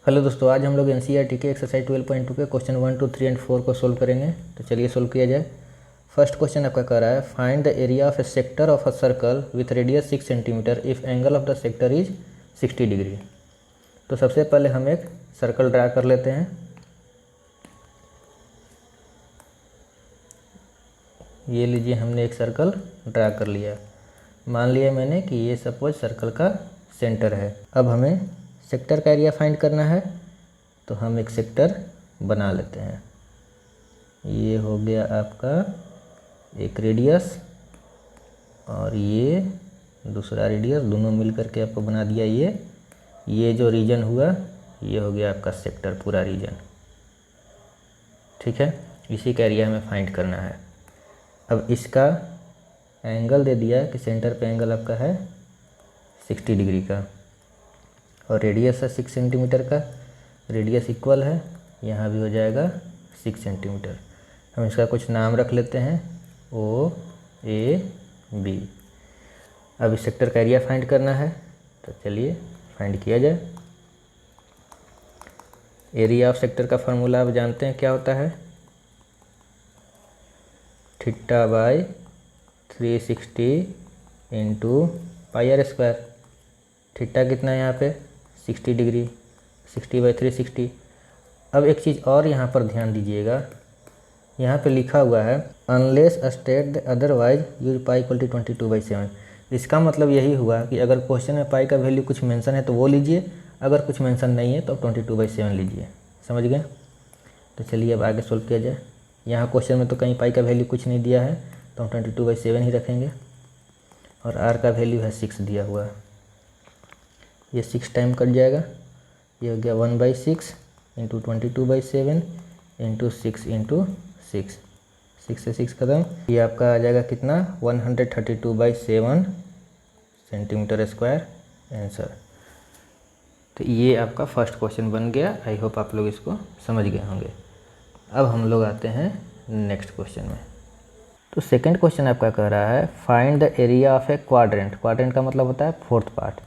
Hello दोस्तों, आज हम लोग एनसीईआरटी के एक्सरसाइज 12.2 के क्वेश्चन 1, 2, 3 एंड 4 को सोल्व करेंगे। तो चलिए सोल्व किया जाए। फर्स्ट क्वेश्चन आपका कह रहा है find the area of A sector of a circle with radius 6 centimetre if angle of the sector is 60 degree. तो सबसे पहले हम एक सर्कल ड्रा कर लेते हैं। ये लीजिए, हमने एक सर्कल ड्रा कर लिया। मान लिया मैंने कि ये सपोज सर्कल का सेंटर है। अब हमें सेक्टर का एरिया फाइंड करना है, तो हम एक सेक्टर बना लेते हैं। ये हो गया आपका एक रेडियस और ये दूसरा रेडियस, दोनों मिल करके आपको बना दिया ये जो रीजन हुआ ये हो गया आपका सेक्टर, पूरा रीजन। ठीक है, इसी का एरिया हमें फाइंड करना है। अब इसका एंगल दे दिया कि सेंटर पे एंगल आपका है 60 डिग्री का और रेडियस है 6 सेंटीमीटर का। रेडियस इक्वल है, यहाँ भी हो जाएगा 6 सेंटीमीटर। हम इसका कुछ नाम रख लेते हैं OAB। अब इस सेक्टर का एरिया फाइंड करना है, तो चलिए फाइंड किया जाए। एरिया ऑफ सेक्टर का फार्मूला आप जानते हैं क्या होता है, theta by 360 into pi r square. Theta कितना है यहाँ पे 60 डिग्री, 60/360। अब एक चीज़ और यहाँ पर ध्यान दीजिएगा, यहाँ पे लिखा हुआ है unless state otherwise use pi equal to 22/7। इसका मतलब यही हुआ कि अगर क्वेश्चन में पाई का वैल्यू कुछ मेंशन है तो वो लीजिए, अगर कुछ मेंशन नहीं है तो 22/7 लीजिए। समझ गए? तो चलिए अब आगे सोल्व किया जाए। यहाँ क्वेश्चन में तो कहीं पाई का वैल्यू कुछ नहीं दिया है, तो हम 22/7 ही रखेंगे। और आर का वैल्यू है 6 दिया हुआ, ये 6 टाइम कट जाएगा। ये हो गया 1/6 इंटू 22/7 इंटू 6 इंटू 6, 6 से 6 खत्म। ये आपका आ जाएगा कितना 132/7 सेंटीमीटर स्क्वायर आंसर। तो ये आपका फर्स्ट क्वेश्चन बन गया। आई होप आप लोग इसको समझ गए होंगे। अब हम लोग आते हैं नेक्स्ट क्वेश्चन में। तो सेकंड क्वेश्चन आपका कह रहा है find the area of A quadrant. Quadrant का मतलब होता है fourth part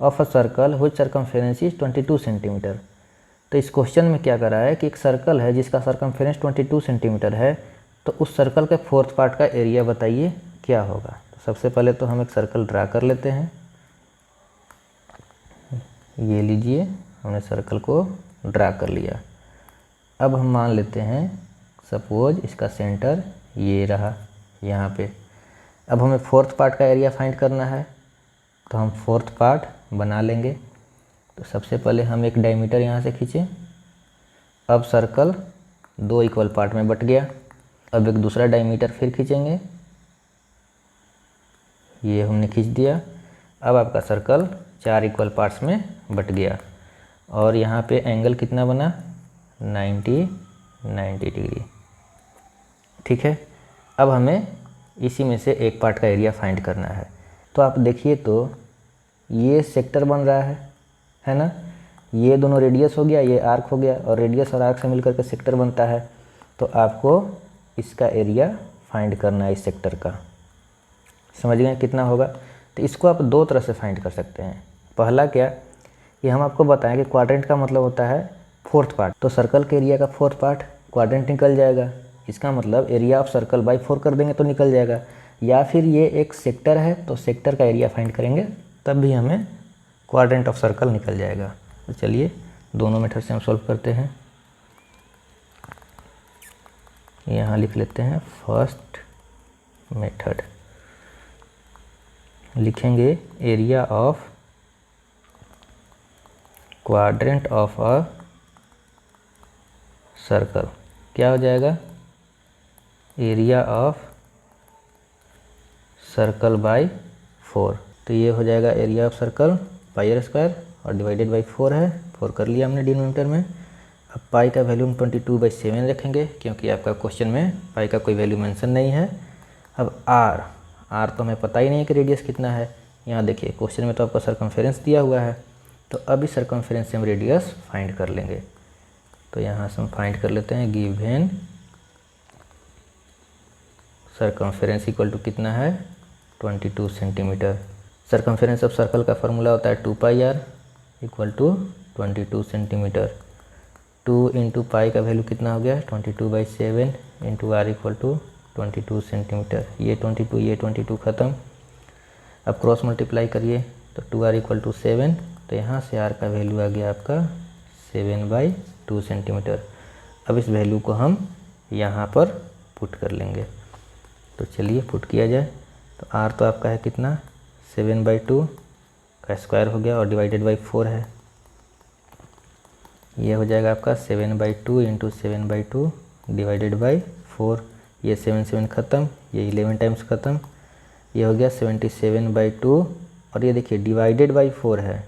of a circle which circumference is 22 centimetre. तो इस क्वेश्चन में क्या कर रहा है कि एक सर्कल है जिसका सर्कमफेरेंस 22 सेंटीमीटर है, तो उस सर्कल के फोर्थ पार्ट का एरिया बताइए क्या होगा। तो सबसे पहले तो हम एक सर्कल ड्रा कर लेते हैं। ये लीजिए, हमने सर्कल को ड्रा कर लिया। अब हम मान लेते हैं सपोज इसका सेंटर ये रहा यहाँ पे। अब हमें फोर्थ पार्ट का एरिया फाइंड करना है, तो हम फोर्थ पार्ट बना लेंगे। तो सबसे पहले हम एक डायमीटर यहाँ से खींचें। अब सर्कल 2 इक्वल पार्ट में बट गया। अब एक दूसरा डायमीटर फिर खींचेंगे, ये हमने खींच दिया। अब आपका सर्कल 4 इक्वल पार्ट्स में बट गया और यहाँ पे एंगल कितना बना 90 डिग्री। ठीक है, अब हमें इसी में से एक पार्ट का एरिया फाइंड करना है। तो आप देखिए, तो ये सेक्टर बन रहा है ना। ये दोनों रेडियस हो गया, ये आर्क हो गया और रेडियस और आर्क से मिलकर के सेक्टर बनता है। तो आपको इसका एरिया फाइंड करना है इस सेक्टर का। समझ गए कितना होगा? तो इसको आप दो तरह से फाइंड कर सकते हैं। पहला क्या, ये हम आपको बताएं कि क्वाड्रेंट का मतलब होता है फोर्थ पार्ट। तो सर्कल के एरिया का फोर्थ पार्ट क्वाड्रेंट निकल जाएगा। इसका मतलब एरिया ऑफ सर्कल बाई 4 कर देंगे तो निकल जाएगा। या फिर ये एक सेक्टर है तो सेक्टर का एरिया फाइंड करेंगे तब भी हमें क्वाड्रेंट ऑफ सर्कल निकल जाएगा। तो चलिए दोनों मेथड से हम सॉल्व करते हैं। यहाँ लिख लेते हैं फर्स्ट मेथड, लिखेंगे area of quadrant of a circle. क्या हो जाएगा एरिया ऑफ सर्कल बाई 4। तो ये हो जाएगा area of circle pi r square और डिवाइडेड बाई 4 है। 4 कर लिया हमने डिनोमिनेटर में। अब पाई का वैल्यू हम 22/7 रखेंगे क्योंकि आपका क्वेश्चन में पाई का कोई वैल्यू मेंशन नहीं है। अब आर तो हमें पता ही नहीं है कि रेडियस कितना है। यहाँ देखिए क्वेश्चन में तो आपका सर्कमफेरेंस दिया हुआ है, तो अब इस सर्कमफेरेंस से हम रेडियस फाइंड कर लेंगे। तो यहाँ से हम फाइंड कर लेते हैं गिवन सर्कमफेरेंस इक्वल टू कितना है 22 सेंटीमीटर। सर्कमफेरेंस ऑफ सर्कल का फार्मूला होता है 2πr = 22 सेंटीमीटर। 2 इंटू पाई का वैल्यू कितना हो गया 22/7 into r equal to 22 centimetre. ये 22 ख़त्म। अब क्रॉस मल्टीप्लाई करिए तो 2r इक्वल टू 7, तो यहाँ से r का वैल्यू आ गया आपका 7/2 सेंटीमीटर। अब इस वैल्यू को हम यहाँ पर पुट कर लेंगे। तो चलिए पुट किया जाए। तो r तो आपका है कितना 7/2 का स्क्वायर हो गया और डिवाइडेड बाई 4 है। ये हो जाएगा आपका 7/2 इंटू 7/2 डिवाइडेड बाई 4। ये 7 ख़त्म, ये 11 टाइम्स ख़त्म। ये हो गया 77/2 और ये देखिए डिवाइडेड बाई 4 है,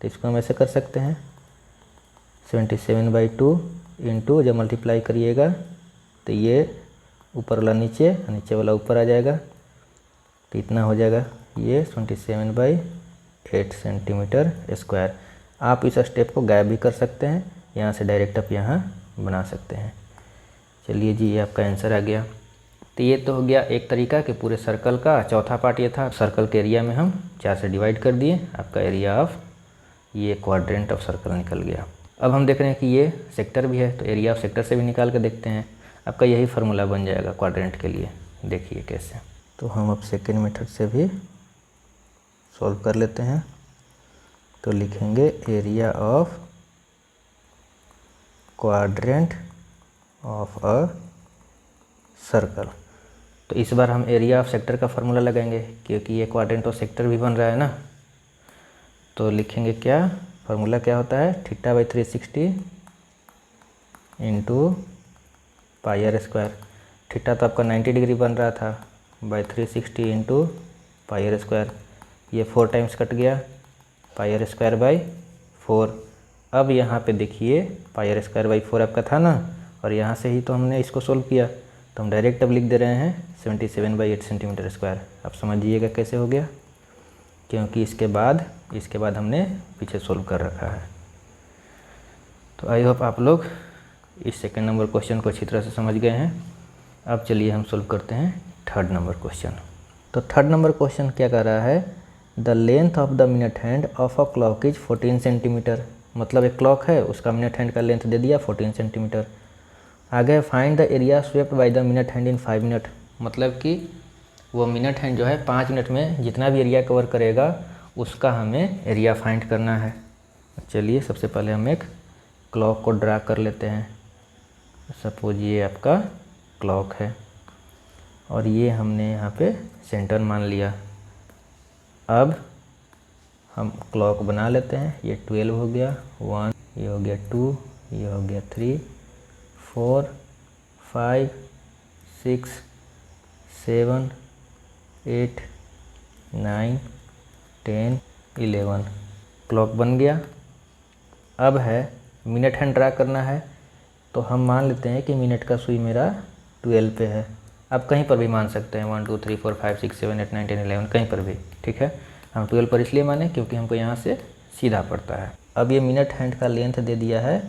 तो इसको हम ऐसे कर सकते हैं 77/2 इंटू, जब मल्टीप्लाई करिएगा तो ये ऊपर वाला नीचे, नीचे वाला ऊपर आ जाएगा, तो इतना हो जाएगा ये 27/8 सेंटीमीटर स्क्वायर। आप इस स्टेप को गायब भी कर सकते हैं, यहाँ से डायरेक्ट आप यहाँ बना सकते हैं। चलिए जी, ये आपका आंसर आ गया। तो ये तो हो गया एक तरीका कि पूरे सर्कल का। चौथा पार्ट ये था सर्कल के एरिया में हम 4 से डिवाइड कर दिए, आपका एरिया ऑफ ये क्वाड्रेंट ऑफ सर्कल निकल गया। अब हम देख रहे हैं कि ये सेक्टर भी है, तो एरिया ऑफ सेक्टर से भी निकाल कर देखते हैं। आपका यही फार्मूला बन जाएगा क्वाड्रेंट के लिए। देखिए कैसे। तो हम अब सेकेंड मेथड से भी सॉल्व कर लेते हैं। तो लिखेंगे area of quadrant of a circle. तो इस बार हम एरिया ऑफ सेक्टर का फार्मूला लगाएंगे, क्योंकि ये क्वाड्रेंट ऑफ सेक्टर भी बन रहा है ना। तो लिखेंगे क्या, फार्मूला क्या होता है θ/360 into pi r square. Theta तो आपका 90 डिग्री बन रहा था, by 360 into pi r square. ये 4 टाइम्स कट गया, पाई आर स्क्वायर बाई 4। अब यहाँ पे देखिए पाई आर स्क्वायर बाई 4 आपका था ना, और यहाँ से ही तो हमने इसको सोल्व किया, तो हम डायरेक्ट अब लिख दे रहे हैं 77/8 सेंटीमीटर स्क्वायर। आप समझिएगा कैसे हो गया, क्योंकि इसके बाद हमने पीछे सोल्व कर रखा है। तो आई होप आप लोग इस सेकंड नंबर क्वेश्चन को अच्छी तरह से समझ गए हैं। अब चलिए हम सोल्व करते हैं थर्ड नंबर क्वेश्चन। तो थर्ड नंबर क्वेश्चन क्या कर रहा है, the length of the minute hand of a clock is 14 centimetre. मतलब एक क्लॉक है, उसका मिनट हैंड का लेंथ दे दिया 14 सेंटीमीटर। आगे find the area swept by the minute hand in 5 minute. मतलब कि वो मिनट हैंड जो है 5 मिनट में जितना भी एरिया कवर करेगा उसका हमें एरिया फाइंड करना है। चलिए सबसे पहले हम एक क्लॉक को ड्रा कर लेते हैं। सपोज ये आपका क्लॉक है और ये हमने यहाँ पे सेंटर मान लिया। अब हम क्लॉक बना लेते हैं। ये 12 हो गया, 1, ये हो गया 2, ये हो गया 3, 4, 5, 6, 7, 8, 9, 10, 11 क्लॉक बन गया। अब है मिनट हैंड ड्रा करना है, तो हम मान लेते हैं कि मिनट का सुई मेरा 12 पे है। आप कहीं पर भी मान सकते हैं 1 2 3 4 5 6 7 8 9 10 11 कहीं पर भी, ठीक है। हम 12 पर इसलिए माने क्योंकि हमको यहाँ से सीधा पड़ता है। अब ये मिनट हैंड का लेंथ दे दिया है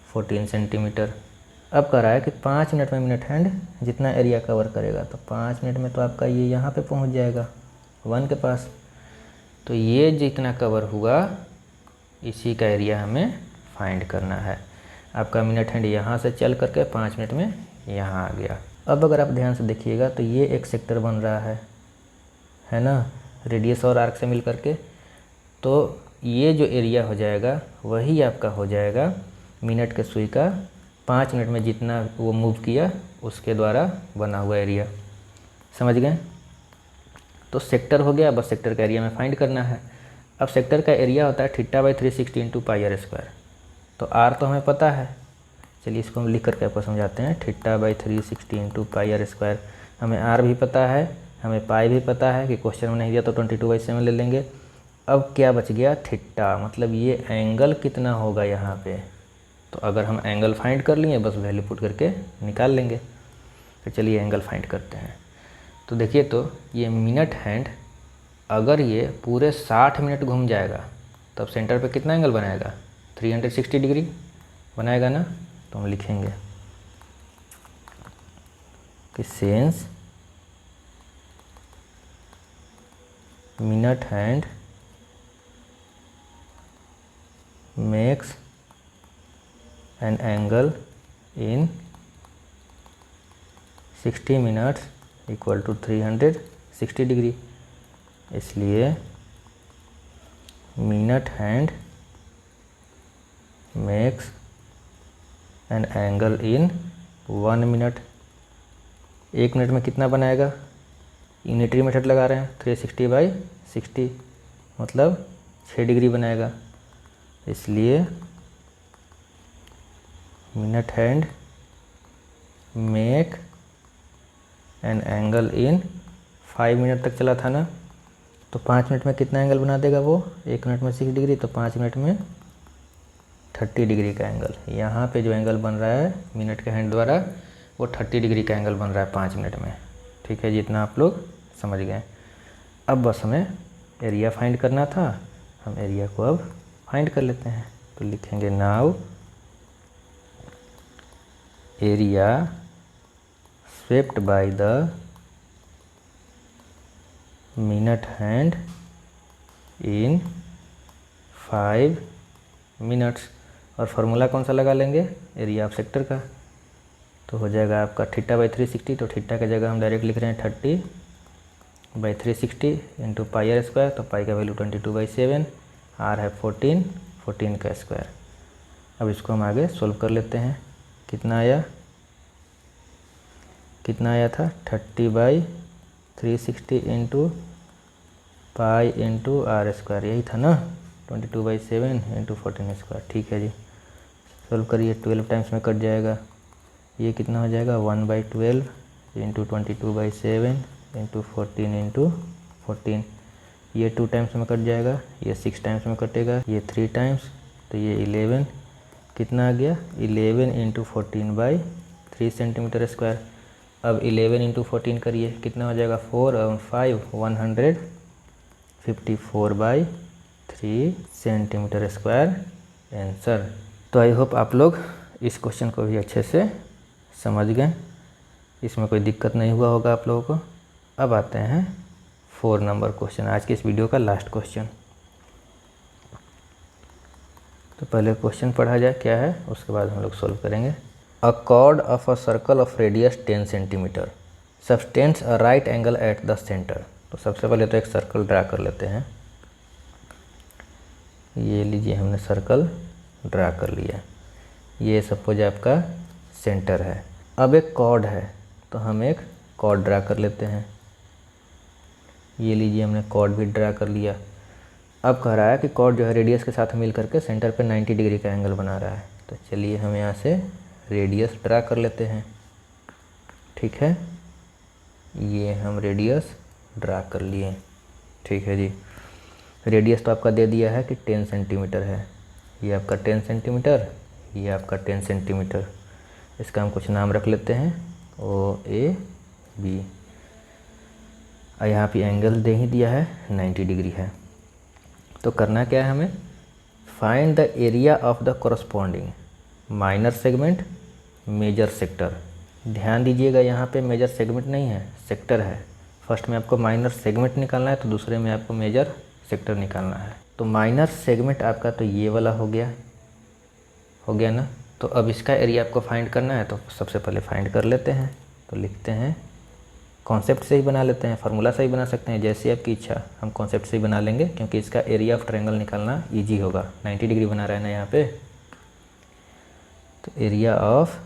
14 सेंटीमीटर। अब कह रहा है कि 5 मिनट में मिनट हैंड जितना एरिया कवर करेगा, तो 5 मिनट में तो आपका ये यहाँ पे पहुँच जाएगा 1 के पास। तो ये जितना कवर हुआ इसी का एरिया हमें फाइंड करना है। आपका मिनट हैंड यहाँ से चल करके 5 मिनट में यहाँ आ गया। अब अगर आप ध्यान से देखिएगा तो ये एक सेक्टर बन रहा है ना, रेडियस और आर्क से मिल करके। तो ये जो एरिया हो जाएगा वही आपका हो जाएगा मिनट के सुई का 5 मिनट में जितना वो मूव किया उसके द्वारा बना हुआ एरिया। समझ गए। तो सेक्टर हो गया, बस सेक्टर का एरिया में फाइंड करना है। अब सेक्टर का एरिया होता है θ/360 इंटू पाई आर स्क्वायर। तो आर तो हमें पता है, चलिए इसको हम लिख करके आपको समझाते हैं। θ/360 इंटू पाई आर स्क्वायर, हमें आर भी पता है, हमें पाई भी पता है कि क्वेश्चन में नहीं दिया तो 22/7 ले लेंगे। अब क्या बच गया थीटा, मतलब ये एंगल कितना होगा यहाँ पे। तो अगर हम एंगल फाइंड कर लिए बस वैल्यू पुट करके निकाल लेंगे। तो चलिए एंगल फाइंड करते हैं। तो देखिए, तो ये मिनट हैंड अगर ये पूरे 60 मिनट घूम जाएगा तब सेंटर पे कितना एंगल बनाएगा, 360 डिग्री बनाएगा ना। तो हम लिखेंगे कि since minute hand makes an angle in 60 minutes equal to 360 degree. इसलिए minute hand makes an angle in 1 minute. 1 minute में कितना बनाएगा? यूनिटरी मेथड लगा रहे हैं, 360/60 मतलब 6 डिग्री बनाएगा। इसलिए minute hand make an angle in 5 minute तक चला था ना, तो 5 मिनट में कितना एंगल बना देगा वो? 1 मिनट में 6 डिग्री, तो 5 मिनट में 30 डिग्री का एंगल। यहाँ पे जो एंगल बन रहा है मिनट के हैंड द्वारा वो 30 डिग्री का एंगल बन रहा है 5 मिनट में। ठीक है जी, इतना आप लोग समझ गए। अब बस हमें एरिया फाइंड करना था, हम एरिया को अब फाइंड कर लेते हैं। तो लिखेंगे now area swept by the minute hand in 5 minutes. और फार्मूला कौन सा लगा लेंगे? एरिया ऑफ सेक्टर का। तो हो जाएगा आपका θ/360। तो थीटा की जगह हम डायरेक्ट लिख रहे हैं 30/360 इंटू पाई आर स्क्वायर। तो पाई का वैल्यू 22/7, आर है 14 का स्क्वायर। अब इसको हम आगे सोल्व कर लेते हैं। कितना आया था? 30/360 into pi into r square, यही था ना, 22/7 इंटू 14 स्क्वायर। ठीक है जी, सोल्व करिए, 12 टाइम्स में कट जाएगा। ये कितना हो जाएगा? 1/12 इंटू 22/7 इंटू 14 इंटू 14। ये 2 टाइम्स में कट जाएगा, ये 6 टाइम्स में कटेगा, ये 3 टाइम्स, तो ये 11। कितना आ गया? 11 इंटू 14/3 सेंटीमीटर स्क्वायर। अब 11 इंटू 14 करिए, कितना हो जाएगा? 4 और 5 154/3 सेंटीमीटर स्क्वायर आंसर। तो आई होप आप लोग इस क्वेश्चन को भी अच्छे से समझ गए, इसमें कोई दिक्कत नहीं हुआ होगा आप लोगों को। अब आते हैं 4 नंबर क्वेश्चन, आज के इस वीडियो का लास्ट क्वेश्चन। तो पहले क्वेश्चन पढ़ा जाए क्या है, उसके बाद हम लोग सोल्व करेंगे। A chord of a circle of radius 10 centimetre subtends a right angle at the centre. तो सबसे पहले तो एक सर्कल ड्रा कर लेते हैं। ये लीजिए, हमने सर्कल ड्रा कर लिया। ये सपोज आपका सेंटर है। अब एक कॉर्ड है, तो हम एक कॉर्ड ड्रा कर लेते हैं। ये लीजिए, हमने कॉर्ड भी ड्रा कर लिया। अब कह रहा है कि कॉर्ड जो है रेडियस के साथ मिल करके सेंटर पे 90 डिग्री का एंगल बना रहा है। तो चलिए हम यहाँ से रेडियस ड्रा कर लेते हैं। ठीक है, ये हम रेडियस ड्रा कर लिए। ठीक है जी, रेडियस तो आपका दे दिया है कि 10 सेंटीमीटर है। ये आपका 10 सेंटीमीटर, ये आपका 10 सेंटीमीटर। इसका हम कुछ नाम रख लेते हैं, OAB। और यहाँ पे एंगल दे ही दिया है 90 डिग्री है। तो करना क्या है हमें? Find the area of the corresponding minor segment major sector. ध्यान दीजिएगा, यहाँ पे मेजर सेगमेंट नहीं है, सेक्टर है। फर्स्ट में आपको माइनर सेगमेंट निकालना है, तो दूसरे में आपको मेजर सेक्टर निकालना है। तो माइनर सेगमेंट आपका तो ये वाला हो गया ना। तो अब इसका एरिया आपको फाइंड करना है, तो सबसे पहले फाइंड कर लेते हैं। तो लिखते हैं, कॉन्सेप्ट से ही बना लेते हैं, फार्मूला से ही बना सकते हैं, जैसी आपकी इच्छा। हम कॉन्सेप्ट से ही बना लेंगे क्योंकि इसका एरिया ऑफ ट्रायंगल निकालना ईजी होगा। 90 डिग्री बना रहा है ना यहाँ पे, तो एरिया ऑफ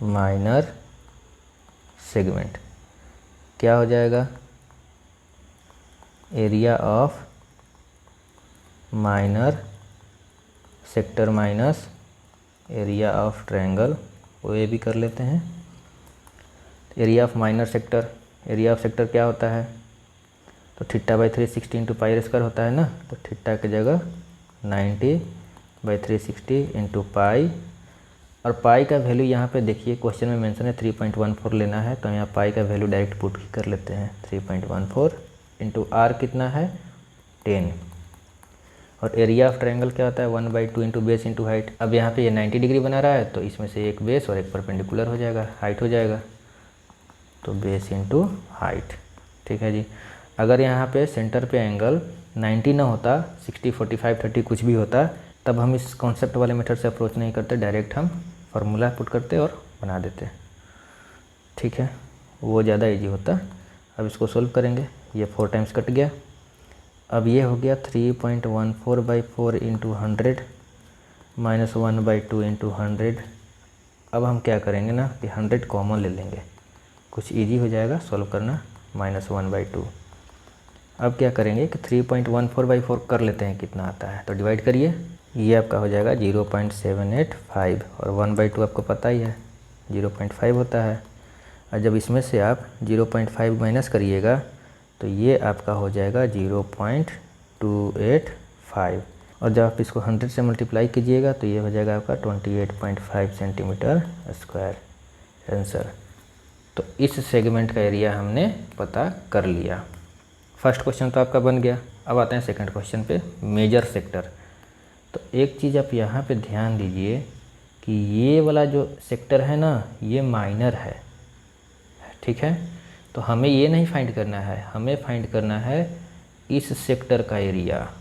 माइनर सेगमेंट क्या हो जाएगा? Area of minor sector minus area of triangle, OAB कर लेते हैं। Area of minor sector, area of sector क्या होता है? तो θ/360 इंटू पाई आर स्क्वायर होता है ना। तो थीटा की जगह 90/360 इंटू पाई। और पाई का वैल्यू यहाँ पे देखिए क्वेश्चन में मेंशन है 3.14 लेना है, तो यहाँ पाई का वैल्यू डायरेक्ट पुट कर लेते हैं। 3.14 इंटू आर कितना है? 10। और एरिया ऑफ ट्रायंगल क्या होता है? 1/2 इंटू बेस इंटू हाइट। अब यहाँ पे ये 90 डिग्री बना रहा है, तो इसमें से एक बेस और एक परपेंडिकुलर हो जाएगा, हाइट हो जाएगा, तो बेस इंटू हाइट। ठीक है जी। अगर यहाँ पे सेंटर पे एंगल 90 ना होता, 60, 45, 30 कुछ भी होता, तब हम इस कॉन्सेप्ट वाले मेथड से अप्रोच नहीं करते, डायरेक्ट हम फार्मूला पुट करते और बना देते। ठीक है, वो ज़्यादा इजी होता। अब इसको सोल्व करेंगे, ये 4 टाइम्स कट गया। अब ये हो गया 3.14/4 इंटू 100 माइनस 1/2 इंटू 100। अब हम क्या करेंगे ना कि 100 कॉमन ले लेंगे, कुछ इजी हो जाएगा सॉल्व करना, माइनस 1/2। अब क्या करेंगे कि 3.14/4 कर लेते हैं कितना आता है, तो डिवाइड करिए, ये आपका हो जाएगा 0.785 और 1/2 आपको पता ही है 0.5 होता है। और जब इसमें से आप 0.5 माइनस करिएगा तो ये आपका हो जाएगा 0.285 और जब आप इसको 100 से मल्टीप्लाई कीजिएगा तो ये हो जाएगा आपका 28.5 सेंटीमीटर स्क्वायर आंसर। तो इस सेगमेंट का एरिया हमने पता कर लिया। फर्स्ट क्वेश्चन तो आपका बन गया। अब आते हैं सेकंड क्वेश्चन पे, मेजर सेक्टर। तो एक चीज़ आप यहाँ पे ध्यान दीजिए कि ये वाला जो सेक्टर है ना, ये माइनर है। ठीक है, तो हमें ये नहीं फाइंड करना है, हमें फाइंड करना है इस सेक्टर का एरिया,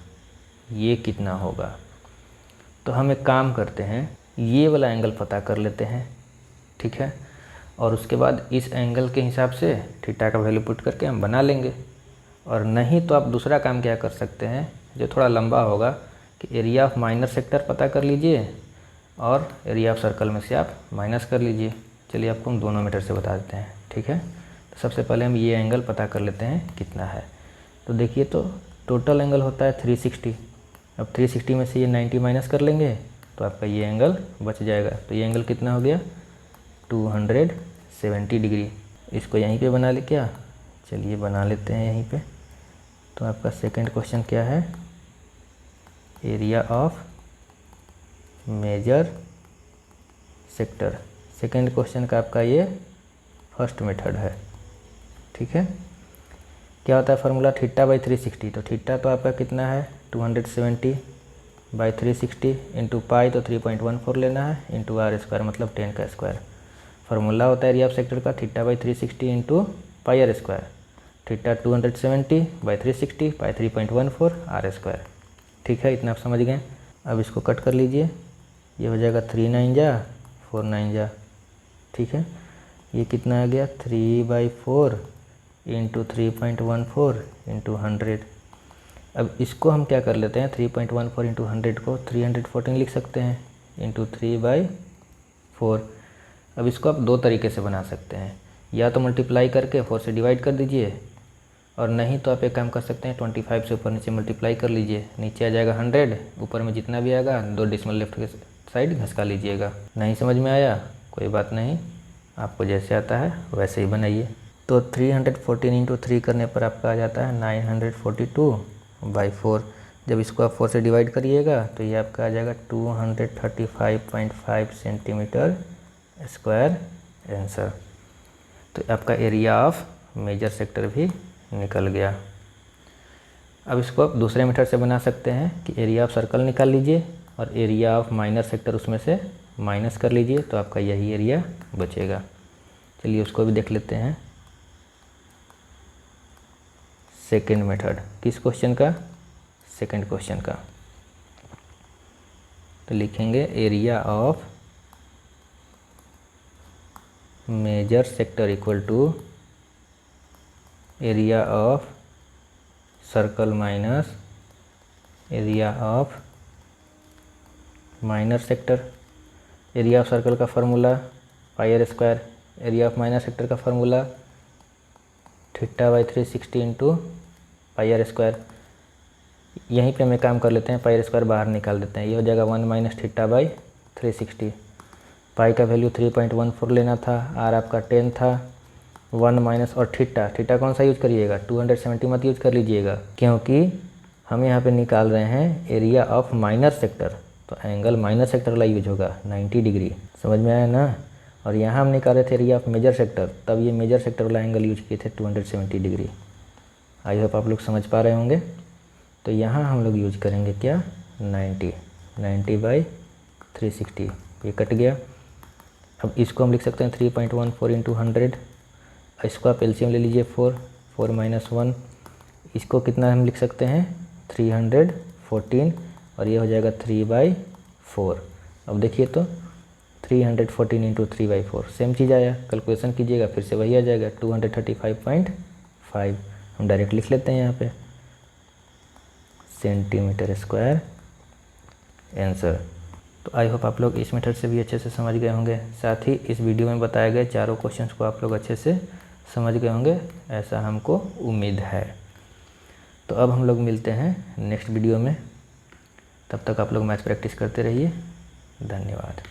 ये कितना होगा। तो हम एक काम करते हैं, ये वाला एंगल पता कर लेते हैं। ठीक है, और उसके बाद इस एंगल के हिसाब से थीटा का वैल्यू पुट करके हम बना लेंगे। और नहीं तो आप दूसरा काम क्या कर सकते हैं, जो थोड़ा लंबा होगा, कि एरिया ऑफ माइनर सेक्टर पता कर लीजिए और एरिया ऑफ सर्कल में से आप माइनस कर लीजिए। चलिए आपको हम दोनों मेथड से बता देते हैं। ठीक है, तो सबसे पहले हम ये एंगल पता कर लेते हैं कितना है। तो देखिए, तो टोटल एंगल होता है 360। अब 360 में से ये 90 माइनस कर लेंगे तो आपका ये एंगल बच जाएगा। तो ये एंगल कितना हो गया, 270 डिग्री। इसको यहीं पे बना ले क्या, चलिए बना लेते हैं यहीं पे। तो आपका सेकंड क्वेश्चन क्या है, area of major sector. Second question का आपका ये फर्स्ट मेथड है। ठीक है, क्या होता है फार्मूला, θ/360। तो थीटा तो आपका कितना है 270/360 इंटू पाई, तो 3.14 लेना है, इंटू r² मतलब 10 का स्क्वायर। फार्मूला होता है एरिया ऑफ सेक्टर का θ/360 इंटू πr²। थीटा 270/360 पाई 3.14 r²। ठीक है, इतना आप समझ गए। अब इसको कट कर लीजिए, ये हो जाएगा 3 9 जा 4 9 जा। ठीक है, ये कितना आ गया 3/4 इंटू 3.14 इंटू 100। अब इसको हम क्या कर लेते हैं, 3.14 इंटू 100 को 314 लिख सकते हैं इंटू 3/4। अब इसको आप दो तरीके से बना सकते हैं, या तो मल्टीप्लाई करके 4 से डिवाइड कर दीजिए, और नहीं तो आप एक काम कर सकते हैं 25 से ऊपर नीचे मल्टीप्लाई कर लीजिए, नीचे आ जाएगा 100, ऊपर में जितना भी आएगा 2 डिसिमल लेफ्ट के साइड घसका लीजिएगा। नहीं समझ में आया कोई बात नहीं, आपको जैसे आता है वैसे ही बनाइए। तो 314 इंटू 3 करने पर आपका आ जाता है 942/4। जब इसको आप 4 से डिवाइड करिएगा तो ये आपका आ जाएगा 235.5 सेंटीमीटर स्क्वायर आंसर। तो आपका एरिया ऑफ मेजर सेक्टर भी निकल गया। अब इसको आप दूसरे मेथड से बना सकते हैं कि एरिया ऑफ सर्कल निकाल लीजिए और एरिया ऑफ माइनर सेक्टर उसमें से माइनस कर लीजिए, तो आपका यही एरिया बचेगा। चलिए उसको भी देख लेते हैं। सेकेंड मेथड, किस क्वेश्चन का, सेकेंड क्वेश्चन का। तो लिखेंगे area of major sector equal to area of circle minus area of minor sector. Area of circle का formula πr², area of minor sector का फार्मूला θ/360 इंटू πr²। यहीं पे हमें काम कर लेते हैं, πr² बाहर निकाल देते हैं, ये हो जाएगा 1 माइनस θ/360। पाई का वैल्यू 3.14 लेना था, आर आपका 10 था, 1 माइनस, और थीटा कौन सा यूज करिएगा, 270 मत यूज कर लीजिएगा, क्योंकि हम यहाँ पे निकाल रहे हैं एरिया ऑफ माइनर सेक्टर, तो एंगल माइनर सेक्टर वाला यूज होगा 90 डिग्री। समझ में आया ना। और यहाँ हम निकाल रहे थे एरिया ऑफ मेजर सेक्टर, तब ये मेजर सेक्टर वाला एंगल यूज किए थे 270 डिग्री। आई होप आप लोग समझ पा रहे होंगे। तो यहाँ हम लोग यूज करेंगे क्या, 90/360, ये कट गया। अब इसको हम लिख सकते हैं 3.14 इंटू 100। इसको आप एलसीएम ले लीजिए 4 माइनस 1, इसको कितना हम लिख सकते हैं 314 और ये हो जाएगा 3/4। अब देखिए तो 314 इंटू 3/4 सेम चीज़ आया, कैलकुलेशन कीजिएगा फिर से वही आ जाएगा 235.5। हम डायरेक्ट लिख लेते हैं यहाँ पे सेंटीमीटर स्क्वायर आंसर। तो आई होप आप लोग इस मेथड से भी अच्छे से समझ गए होंगे, साथ ही इस वीडियो में बताए गए चारों क्वेश्चंस को आप लोग अच्छे से समझ गए होंगे, ऐसा हमको उम्मीद है। तो अब हम लोग मिलते हैं नेक्स्ट वीडियो में, तब तक आप लोग मैथ प्रैक्टिस करते रहिए। धन्यवाद।